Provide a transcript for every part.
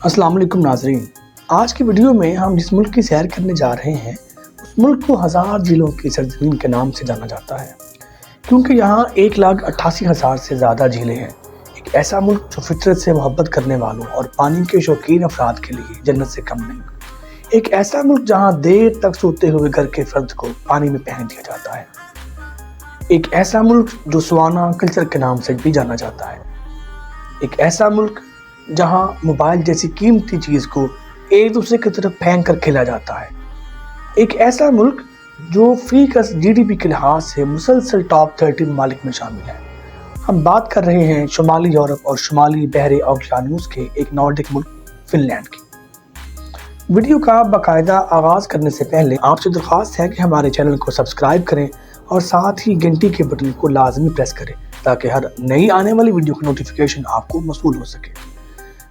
السلام علیکم ناظرین، آج کی ویڈیو میں ہم جس ملک کی سیر کرنے جا رہے ہیں اس ملک کو 1000 جھیلوں کی سرزمین کے نام سے جانا جاتا ہے، کیونکہ یہاں 1,88,000 سے زیادہ جھیلیں ہیں۔ ایک ایسا ملک جو فطرت سے محبت کرنے والوں اور پانی کے شوقین افراد کے لیے جنت سے کم نہیں۔ ایک ایسا ملک جہاں دیر تک سوتے ہوئے گھر کے فرد کو پانی میں پھینک دیا جاتا ہے۔ ایک ایسا ملک جو سوانا کلچر کے نام سے بھی جانا جاتا ہے۔ ایک ایسا ملک جہاں موبائل جیسی قیمتی چیز کو ایک دوسرے کی طرف پھینک کر کھیلا جاتا ہے۔ ایک ایسا ملک جو فی کس GDP کے لحاظ سے مسلسل ٹاپ 30 ممالک میں شامل ہے۔ ہم بات کر رہے ہیں شمالی یورپ اور شمالی بحر اوقیانوس کے ایک نارڈک ملک فن لینڈ کی۔ ویڈیو کا باقاعدہ آغاز کرنے سے پہلے آپ سے درخواست ہے کہ ہمارے چینل کو سبسکرائب کریں اور ساتھ ہی گھنٹی کے بٹن کو لازمی پریس کریں تاکہ ہر نئی آنے والی ویڈیو کی نوٹیفیکیشن آپ کو موصول ہو سکے۔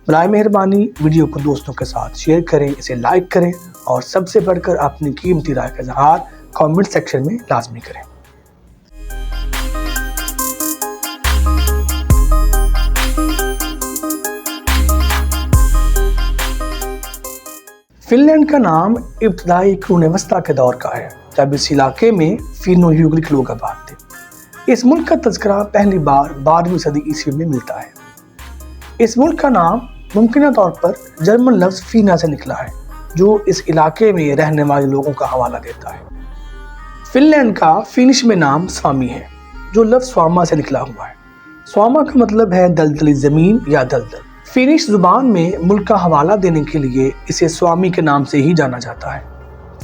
برائے مہربانی ویڈیو کو دوستوں کے ساتھ شیئر کریں، اسے لائک کریں اور سب سے بڑھ کر اپنی قیمتی رائے کا اظہار کامنٹ سیکشن میں لازمی کریں۔ فن لینڈ کا نام ابتدائی قرون وسطیٰ کے دور کا ہے، جب اس علاقے میں فینو یوگرک لوگ آباد تھے۔ اس ملک کا تذکرہ پہلی بار 12ویں صدی عیسوی میں ملتا ہے۔ اس ملک کا نام ممکنہ طور پر جرمن لفظ فینا سے نکلا ہے، جو اس علاقے میں رہنے والے لوگوں کا حوالہ دیتا ہے۔ فن لینڈ کا فینش میں نام سوامی ہے، جو لفظ سواما سے نکلا ہوا ہے۔ سواما کا مطلب ہے دلدلی زمین یا دلدل۔ فینش زبان میں ملک کا حوالہ دینے کے لیے اسے سوامی کے نام سے ہی جانا جاتا ہے۔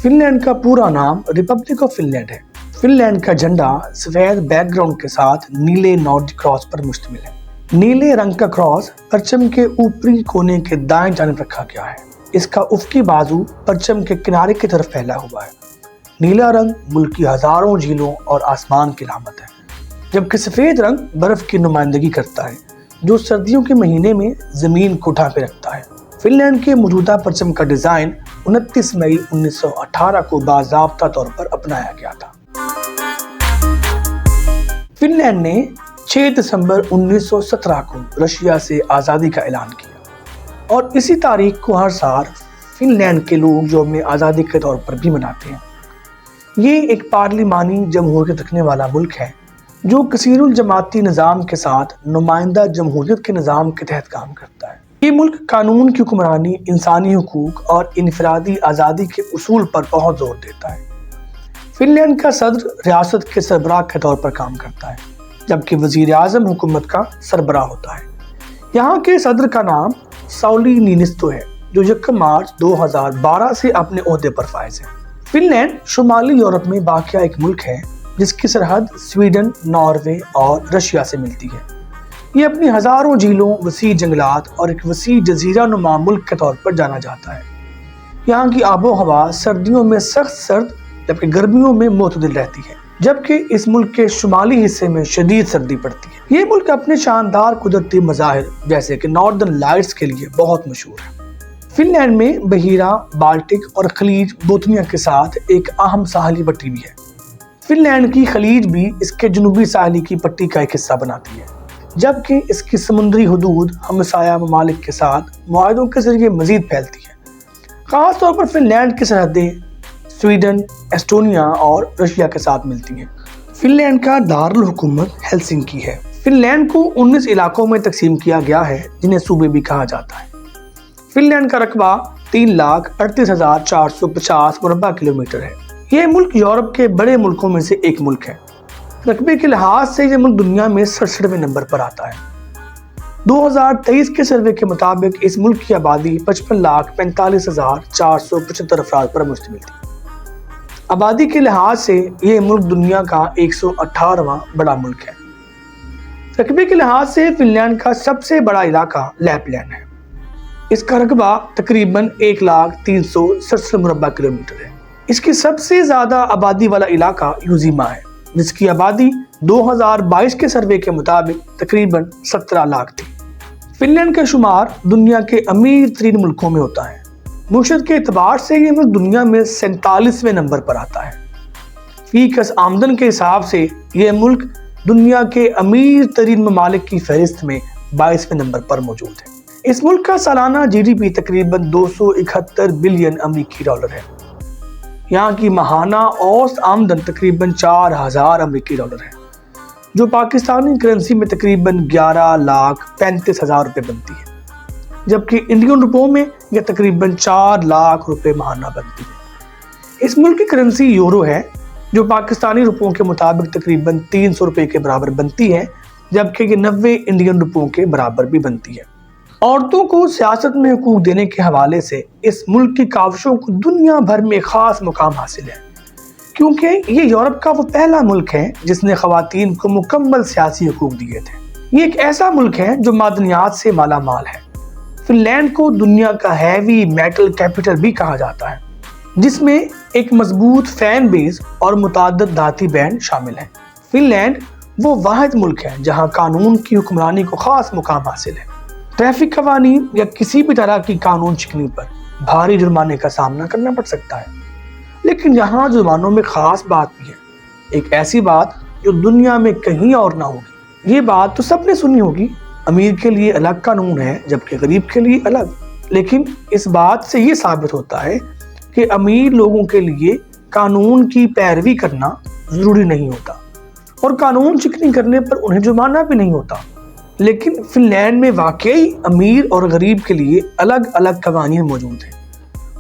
فن لینڈ کا پورا نام ریپبلک آف فن لینڈ ہے۔ فن لینڈ کا جھنڈا سفید بیک گراؤنڈ کے ساتھ نیلے نارڈک کراس پر مشتمل ہے۔ نیلے رنگ کا کراس پرچم کے اوپری کونے کے دائیں جانب رکھا گیا ہے۔ اس کا افقی بازو پرچم کے کنارے کی طرف پھیلا ہوا ہے۔ نیلا رنگ ملک کی ہزاروں جھیلوں اور آسمان کی علامت ہے، جبکہ سفید رنگ برف کی نمائندگی کرتا ہے جو سردیوں کے مہینے میں زمین کو ڈھانپے رکھتا ہے۔ فن لینڈ کے موجودہ پرچم کا ڈیزائن 29 مئی 1918 کو باضابطہ طور پر اپنایا گیا تھا۔ فن لینڈ نے 6 دسمبر 1917 کو رشیا سے آزادی کا اعلان کیا اور اسی تاریخ کو ہر سال فن لینڈ کے لوگ یوم آزادی کے طور پر بھی مناتے ہیں۔ یہ ایک پارلیمانی جمہوریت رکھنے والا ملک ہے جو کثیر الجماعتی نظام کے ساتھ نمائندہ جمہوریت کے نظام کے تحت کام کرتا ہے۔ یہ ملک قانون کی حکمرانی، انسانی حقوق اور انفرادی آزادی کے اصول پر بہت زور دیتا ہے۔ فن لینڈ کا صدر ریاست کے سربراہ کے طور پر کام کرتا ہے، جبکہ وزیر اعظم حکومت کا سربراہ ہوتا ہے۔ یہاں کے صدر کا نام ساؤلی نینستو ہے، جو 1 مارچ 2012 سے اپنے عہدے پر فائز ہے۔ فن لینڈ شمالی یورپ میں واقع ایک ملک ہے جس کی سرحد سویڈن، ناروے اور رشیا سے ملتی ہے۔ یہ اپنی ہزاروں جھیلوں، وسیع جنگلات اور ایک وسیع جزیرہ نما ملک کے طور پر جانا جاتا ہے۔ یہاں کی آب و ہوا سردیوں میں سخت سرد جبکہ گرمیوں میں معتدل رہتی ہے، جبکہ اس ملک کے شمالی حصے میں شدید سردی پڑتی ہے۔ یہ ملک اپنے شاندار قدرتی مظاہر جیسے کہ ناردرن لائٹس کے لیے بہت مشہور ہے۔ فن لینڈ میں بحیرہ بالٹک اور خلیج بوتنیا کے ساتھ ایک اہم ساحلی پٹی بھی ہے۔ فن لینڈ کی خلیج بھی اس کے جنوبی ساحلی کی پٹی کا ایک حصہ بناتی ہے، جبکہ اس کی سمندری حدود ہمسایہ ممالک کے ساتھ معاہدوں کے ذریعے مزید پھیلتی ہے۔ خاص طور پر فن لینڈ کی سرحدیں سویڈن، ایسٹونیا اور رشیا کے ساتھ ملتی ہیں۔ فن لینڈ کا دارالحکومت ہیلسنکی ہے۔ فن لینڈ کو 19 علاقوں میں تقسیم کیا گیا ہے جنہیں صوبے بھی کہا جاتا ہے۔ فن لینڈ کا رقبہ 3,38,450 مربع کلومیٹر ہے۔ یہ ملک یورپ کے بڑے ملکوں میں سے ایک ملک ہے۔ رقبے کے لحاظ سے یہ ملک دنیا میں 67ویں نمبر پر آتا ہے۔ 2023 کے سروے کے مطابق اس ملک کی آبادی 55,45,475 افراد پر مشتمل تھی۔ آبادی کے لحاظ سے یہ ملک دنیا کا 118واں بڑا ملک ہے۔ رقبے کے لحاظ سے فن لینڈ کا سب سے بڑا علاقہ لیپ لینڈ ہے۔ اس کا رقبہ تقریباً 1,03,67 مربع کلومیٹر ہے۔ اس کی سب سے زیادہ آبادی والا علاقہ یوزیما ہے، جس کی آبادی 2022 کے سروے کے مطابق تقریباً 17 لاکھ تھی۔ فن لینڈ کا شمار دنیا کے امیر ترین ملکوں میں ہوتا ہے۔ معیشت کے اعتبار سے یہ ملک دنیا میں 47ویں نمبر پر آتا ہے۔ فی کس آمدن کے حساب سے یہ ملک دنیا کے امیر ترین ممالک کی فہرست میں 22ویں نمبر پر موجود ہے۔ اس ملک کا سالانہ GDP تقریباً 271 بلین امریکی ڈالر ہے۔ یہاں کی ماہانہ اوسط آمدن تقریباً 4000 امریکی ڈالر ہے، جو پاکستانی کرنسی میں تقریباً 11,35,000 روپے بنتی ہے، جبکہ انڈین روپوں میں یہ تقریباً 4 لاکھ روپے ماہانہ بنتی ہے۔ اس ملک کی کرنسی یورو ہے، جو پاکستانی روپوں کے مطابق تقریباً 300 روپے کے برابر بنتی ہے، جبکہ یہ 90 انڈین روپوں کے برابر بھی بنتی ہے۔ عورتوں کو سیاست میں حقوق دینے کے حوالے سے اس ملک کی کاوشوں کو دنیا بھر میں خاص مقام حاصل ہے، کیونکہ یہ یورپ کا وہ پہلا ملک ہے جس نے خواتین کو مکمل سیاسی حقوق دیے تھے۔ یہ ایک ایسا ملک ہے جو معدنیات سے مالا مال ہے۔ فن لینڈ کو دنیا کا ہیوی میٹل کیپٹل بھی کہا جاتا ہے، جس میں ایک مضبوط فین بیس اور متعدد دھاتی بینڈ شامل ہیں۔ فن لینڈ وہ واحد ملک ہے جہاں قانون کی حکمرانی کو خاص مقام حاصل ہے۔ ٹریفک قوانین یا کسی بھی طرح کی قانون شکنی پر بھاری جرمانے کا سامنا کرنا پڑ سکتا ہے، لیکن یہاں جرمانوں میں خاص بات بھی ہے، ایک ایسی بات جو دنیا میں کہیں اور نہ ہوگی۔ یہ بات تو سب نے سنی ہوگی، امیر کے لیے الگ قانون ہے جبکہ غریب کے لیے الگ، لیکن اس بات سے یہ ثابت ہوتا ہے کہ امیر لوگوں کے لیے قانون کی پیروی کرنا ضروری نہیں ہوتا اور قانون شکنی کرنے پر انہیں جرمانہ بھی نہیں ہوتا۔ لیکن فن لینڈ میں واقعی امیر اور غریب کے لیے الگ الگ قوانین موجود ہیں۔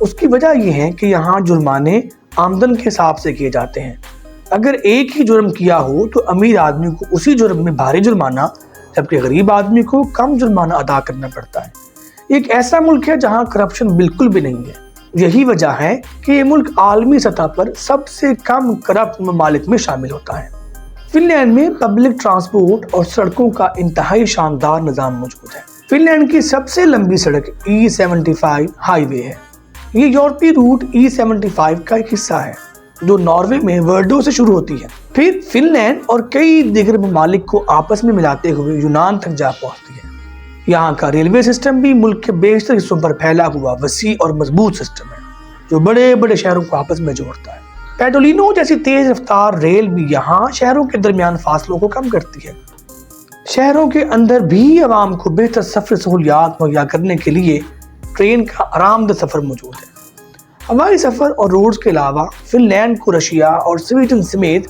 اس کی وجہ یہ ہے کہ یہاں جرمانے آمدن کے حساب سے کیے جاتے ہیں۔ اگر ایک ہی جرم کیا ہو تو امیر آدمی کو اسی جرم میں بھاری جرمانہ، جبکہ غریب آدمی کو کم جرمانہ ادا کرنا پڑتا ہے۔ ایک ایسا ملک ہے جہاں کرپشن بالکل بھی نہیں ہے۔ یہی وجہ ہے کہ یہ ملک عالمی سطح پر سب سے کم کرپٹ ممالک میں شامل ہوتا ہے۔ فن لینڈ میں پبلک ٹرانسپورٹ اور سڑکوں کا انتہائی شاندار نظام موجود ہے۔ فن لینڈ کی سب سے لمبی سڑک E75 ہائی وے ہے۔ یہ یورپی روٹ E75 کا ایک حصہ ہے جو ناروے میں ورڈو سے شروع ہوتی ہے، پھر فن لینڈ اور کئی دیگر ممالک کو آپس میں ملاتے ہوئے یونان تک جا پہنچتی ہے۔ یہاں کا ریلوے سسٹم بھی ملک کے بیشتر حصوں پر پھیلا ہوا وسیع اور مضبوط سسٹم ہے جو بڑے بڑے شہروں کو آپس میں جوڑتا ہے۔ پیٹولینو جیسی تیز رفتار ریل بھی یہاں شہروں کے درمیان فاصلوں کو کم کرتی ہے۔ شہروں کے اندر بھی عوام کو بہتر سفر سہولیات مہیا کرنے کے لیے ٹرین کا آرام دہ سفر موجود ہے۔ ہوائی سفر اور روڈز کے علاوہ فن لینڈ کو رشیا اور سویڈن سمیت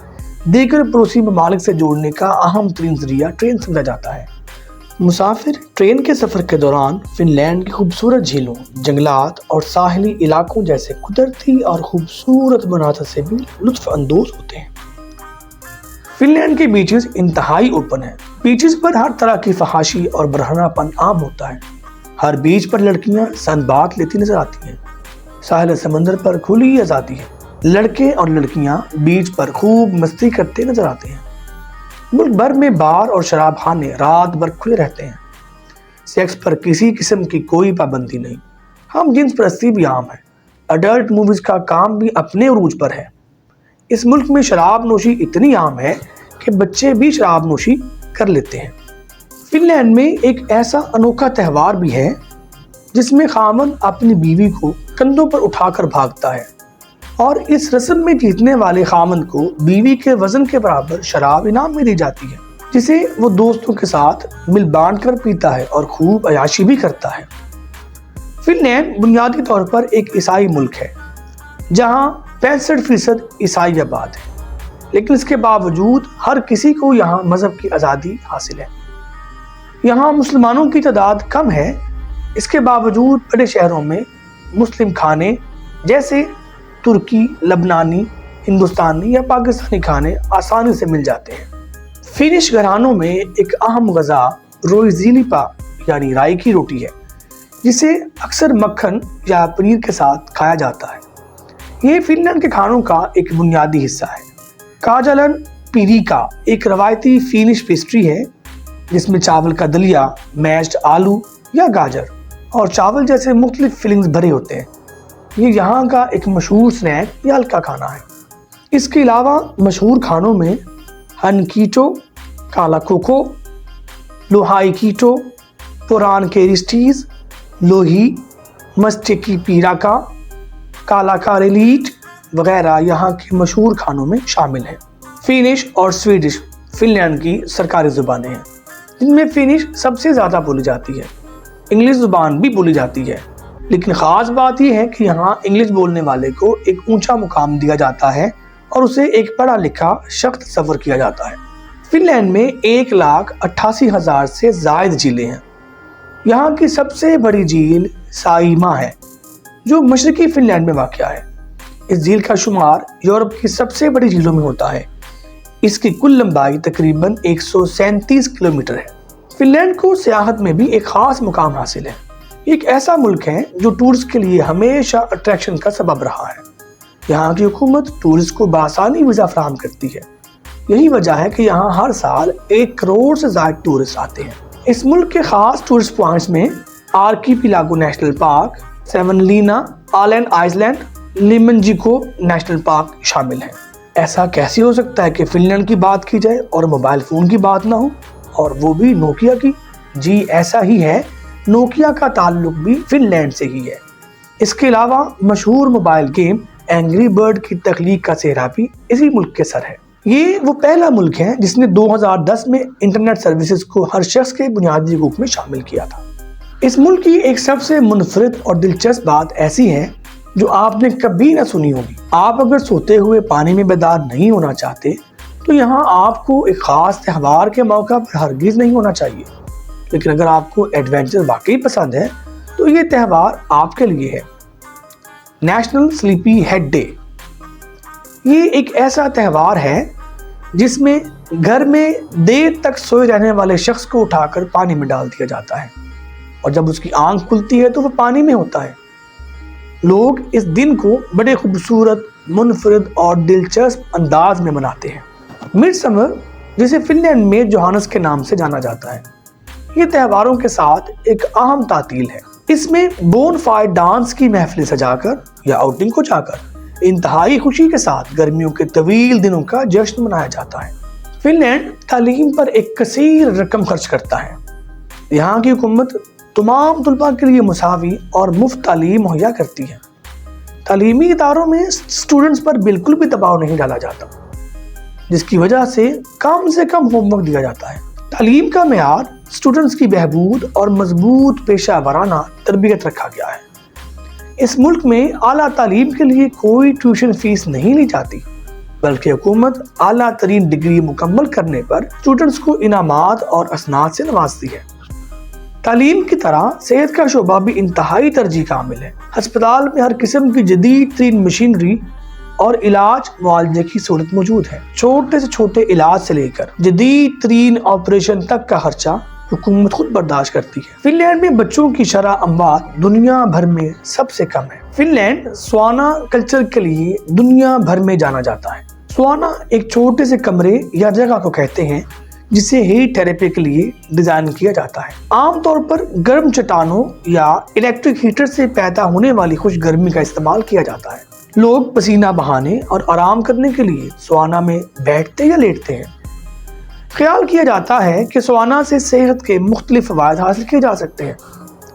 دیگر پڑوسی ممالک سے جوڑنے کا اہم ترین ذریعہ ٹرین سمجھا جاتا ہے۔ مسافر ٹرین کے سفر کے دوران فن لینڈ کی خوبصورت جھیلوں، جنگلات اور ساحلی علاقوں جیسے قدرتی اور خوبصورت مناظر سے بھی لطف اندوز ہوتے ہیں۔ فن لینڈ کے بیچز انتہائی اوپن ہیں۔ بیچز پر ہر طرح کی فحاشی اور برہنہ پن عام ہوتا ہے۔ ہر بیچ پر لڑکیاں سن بات لیتی نظر آتی ہیں۔ ساحل سمندر پر کھلی آزادی ہے۔ لڑکے اور لڑکیاں بیچ پر خوب مستی کرتے نظر آتے ہیں۔ ملک بھر میں بار اور شراب خانے رات بھر کھلے رہتے ہیں۔ سیکس پر کسی قسم کی کوئی پابندی نہیں۔ ہم جنس پرستی بھی عام ہے۔ اڈلٹ موویز کا کام بھی اپنے عروج پر ہے۔ اس ملک میں شراب نوشی اتنی عام ہے کہ بچے بھی شراب نوشی کر لیتے ہیں۔ فن لینڈ میں ایک ایسا انوکھا تہوار بھی ہے جس میں خاوند اپنی بیوی کو کندھوں پر اٹھا کر بھاگتا ہے اور اس رسم میں جیتنے والے خاوند کو بیوی کے وزن کے برابر شراب انعام میں دی جاتی ہے، جسے وہ دوستوں کے ساتھ مل بانٹ کر پیتا ہے اور خوب عیاشی بھی کرتا ہے۔ فن لینڈ بنیادی طور پر ایک عیسائی ملک ہے جہاں 65% عیسائی آباد ہے، لیکن اس کے باوجود ہر کسی کو یہاں مذہب کی آزادی حاصل ہے۔ یہاں مسلمانوں کی تعداد کم ہے، اس کے باوجود بڑے شہروں میں مسلم کھانے جیسے ترکی، لبنانی، ہندوستانی یا پاکستانی کھانے آسانی سے مل جاتے ہیں۔ فینش گھرانوں میں ایک اہم غذا روزیلیپا یعنی رائی کی روٹی ہے، جسے اکثر مکھن یا پنیر کے ساتھ کھایا جاتا ہے۔ یہ فن لینڈ کے کھانوں کا ایک بنیادی حصہ ہے۔ کاجالن پیریکا ایک روایتی فینش پیسٹری ہے جس میں چاول کا دلیا، میشڈ آلو یا گاجر اور چاول جیسے مختلف فلنگز بھرے ہوتے ہیں۔ یہ یہاں کا ایک مشہور سنیک یا ہلکا کھانا ہے۔ اس کے علاوہ مشہور کھانوں میں ہنکیٹو، کالا کوکو، لوہائی کیٹو، پوران کیریسٹیز، لوہی، مسٹیکی پیراکا، کالا کاریلیٹ وغیرہ یہاں کے مشہور کھانوں میں شامل ہیں۔ فینش اور سویڈش فن لینڈ کی سرکاری زبانیں ہیں، جن میں فینش سب سے زیادہ بولی جاتی ہے۔ انگلش زبان بھی بولی جاتی ہے، لیکن خاص بات یہ ہے کہ یہاں انگلش بولنے والے کو ایک اونچا مقام دیا جاتا ہے اور اسے ایک پڑھا لکھا شخص تصور کیا جاتا ہے۔ فن لینڈ میں 1,88,000 سے زائد جھیلیں ہیں۔ یہاں کی سب سے بڑی جھیل سائیما ہے جو مشرقی فن لینڈ میں واقع ہے۔ اس جھیل کا شمار یورپ کی سب سے بڑی جھیلوں میں ہوتا ہے۔ اس کی کل لمبائی تقریباً 137 کلومیٹر ہے۔ فن لینڈ کو سیاحت میں بھی ایک خاص مقام حاصل ہے۔ ایک ایسا ملک ہے جو ٹورسٹ کے لیے ہمیشہ اٹریکشن کا سبب رہا ہے۔ یہاں کی حکومت ٹورسٹ کو بآسانی ویزا فراہم کرتی ہے۔ یہی وجہ ہے کہ یہاں ہر سال 1 کروڑ سے زائد ٹورسٹ آتے ہیں۔ اس ملک کے خاص ٹورسٹ پوائنٹس میں archipelago national park, Savonlinna Iceland, Lemmenjoki national park شامل ہیں۔ ایسا کیسے ہو سکتا ہے کہ فن لینڈ کی بات کی جائے اور موبائل فون کی بات نہ ہو، اور وہ بھی نوکیا کی؟ جی ایسا ہی ہے، نوکیا کا تعلق بھی فن لینڈ سے ہی ہے۔ اس کے علاوہ مشہور موبائل گیم اینگری برڈ کی تخلیق کا سہرا بھی اسی ملک کے سر ہے۔ یہ وہ پہلا ملک ہے جس نے 2010 میں انٹرنیٹ سروسز کو ہر شخص کے بنیادی حقوق میں شامل کیا تھا۔ اس ملک کی ایک سب سے منفرد اور دلچسپ بات ایسی ہے جو آپ نے کبھی نہ سنی ہوگی۔ آپ اگر سوتے ہوئے پانی میں بیدار نہیں ہونا چاہتے تو یہاں آپ کو ایک خاص تہوار کے موقع پر ہرگز نہیں ہونا چاہیے، لیکن اگر آپ کو ایڈونچر واقعی پسند ہے تو یہ تہوار آپ کے لیے ہے۔ نیشنل سلیپی ہیڈ ڈے، یہ ایک ایسا تہوار ہے جس میں گھر میں دیر تک سوئے رہنے والے شخص کو اٹھا کر پانی میں ڈال دیا جاتا ہے، اور جب اس کی آنکھ کھلتی ہے تو وہ پانی میں ہوتا ہے۔ لوگ اس دن کو بڑے خوبصورت، منفرد اور دلچسپ انداز میں مناتے ہیں۔ مڈ سمر، جسے فن لینڈ میں جوہانس کے نام سے جانا جاتا ہے، یہ تہواروں کے ساتھ ایک اہم تعطیل ہے۔ اس میں بون فائر ڈانس کی محفلیں سجا کر یا آؤٹنگ کو جا کر انتہائی خوشی کے ساتھ گرمیوں کے طویل دنوں کا جشن منایا جاتا ہے۔ فن لینڈ تعلیم پر ایک کثیر رقم خرچ کرتا ہے۔ یہاں کی حکومت تمام طلباء کے لیے مساوی اور مفت تعلیم مہیا کرتی ہے۔ تعلیمی اداروں میں اسٹوڈنٹس پر بالکل بھی دباؤ نہیں ڈالا جاتا، جس کی وجہ سے کم ہوم ورک دیا جاتا ہے۔ تعلیم کا معیار، اسٹوڈنٹس کی بہبود اور مضبوط پیشہ ورانہ تربیت رکھا گیا ہے۔ اس ملک میں اعلیٰ تعلیم کے لیے کوئی ٹیوشن فیس نہیں لی جاتی، بلکہ حکومت اعلیٰ ترین ڈگری مکمل کرنے پر اسٹوڈنٹس کو انعامات اور اسناد سے نوازتی ہے۔ تعلیم کی طرح صحت کا شعبہ بھی انتہائی ترجیح کا عامل ہے۔ ہسپتال میں ہر قسم کی جدید ترین مشینری اور علاج معالجے کی سہولت موجود ہے۔ چھوٹے سے چھوٹے علاج سے لے کر جدید ترین آپریشن تک کا خرچہ حکومت خود برداشت کرتی ہے۔ فن لینڈ میں بچوں کی شرح اموات دنیا بھر میں سب سے کم ہے۔ فن لینڈ سوانا کلچر کے لیے دنیا بھر میں جانا جاتا ہے۔ سوانا ایک چھوٹے سے کمرے یا جگہ کو کہتے ہیں جسے ہیٹ تھراپی کے لیے ڈیزائن کیا جاتا ہے۔ عام طور پر گرم چٹانوں یا الیکٹرک ہیٹر سے پیدا ہونے والی خوش گرمی کا استعمال کیا جاتا ہے۔ لوگ پسینہ بہانے اور آرام کرنے کے لیے سوانا میں بیٹھتے یا لیٹتے ہیں۔ خیال کیا جاتا ہے کہ سوانا سے صحت کے مختلف فوائد حاصل کیے جا سکتے ہیں،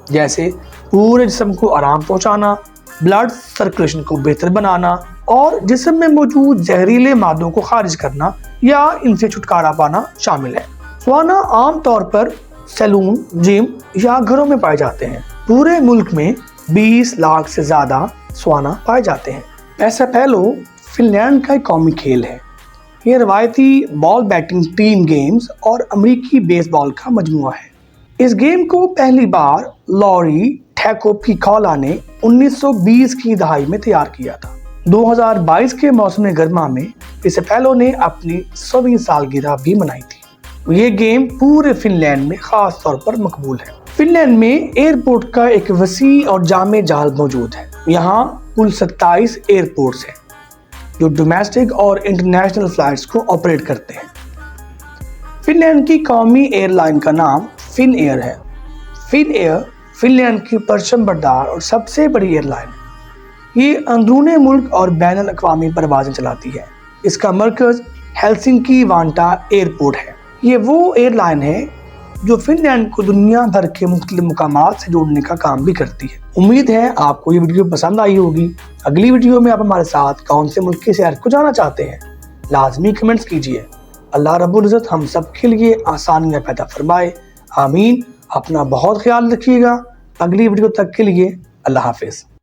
جیسے پورے جسم کو آرام پہنچانا، بلڈ سرکولیشن کو بہتر بنانا اور جسم میں موجود زہریلے مادوں کو خارج کرنا یا ان سے چھٹکارا پانا شامل ہے۔ سوانا عام طور پر سیلون، جم یا گھروں میں پائے جاتے ہیں۔ پورے ملک میں 20 لاکھ سے زیادہ سوانا پائے جاتے ہیں۔ پیسہ پیلو فن لینڈ کا ایک قومی کھیل ہے۔ یہ روایتی بال بیٹنگ ٹیم گیمز اور امریکی بیس بال کا مجموعہ ہے۔ اس گیم کو پہلی بار لوری ٹھیکوپیکولا نے 1920 کی دہائی میں تیار کیا تھا۔ 2022 کے موسم گرما میں پیسہ پیلو نے اپنی 100ویں سالگرہ بھی منائی تھی۔ یہ گیم پورے فن لینڈ میں خاص طور پر مقبول ہے۔ فن لینڈ میں ایئرپورٹ کا ایک وسیع اور جامع جال موجود ہے۔ یہاں کل 27 ایئرپورٹس ہیں جو ڈومیسٹک اور انٹرنیشنل فلائٹس کو آپریٹ کرتے ہیں۔ فن لینڈ کی قومی ایئر لائن کا نام فن ایئر ہے۔ فن ایئر فن لینڈ کی پرچم بردار اور سب سے بڑی ایئر لائن ہے۔ یہ اندرون ملک اور بین الاقوامی پروازیں چلاتی ہے۔ اس کا مرکز ہیلسنکی وانٹا ایئرپورٹ ہے۔ یہ وہ ایئر لائن ہے جو فن لینڈ کو دنیا بھر کے مختلف مقامات سے جوڑنے کا کام بھی کرتی ہے۔ امید ہے آپ کو یہ ویڈیو پسند آئی ہوگی۔ اگلی ویڈیو میں آپ ہمارے ساتھ کون سے ملک کی سیر کو جانا چاہتے ہیں، لازمی کمنٹس کیجیے۔ اللہ رب العزت ہم سب کے لیے آسانیاں پیدا فرمائے، آمین۔ اپنا بہت خیال رکھیے گا. اگلی ویڈیو تک کے لیے اللہ حافظ.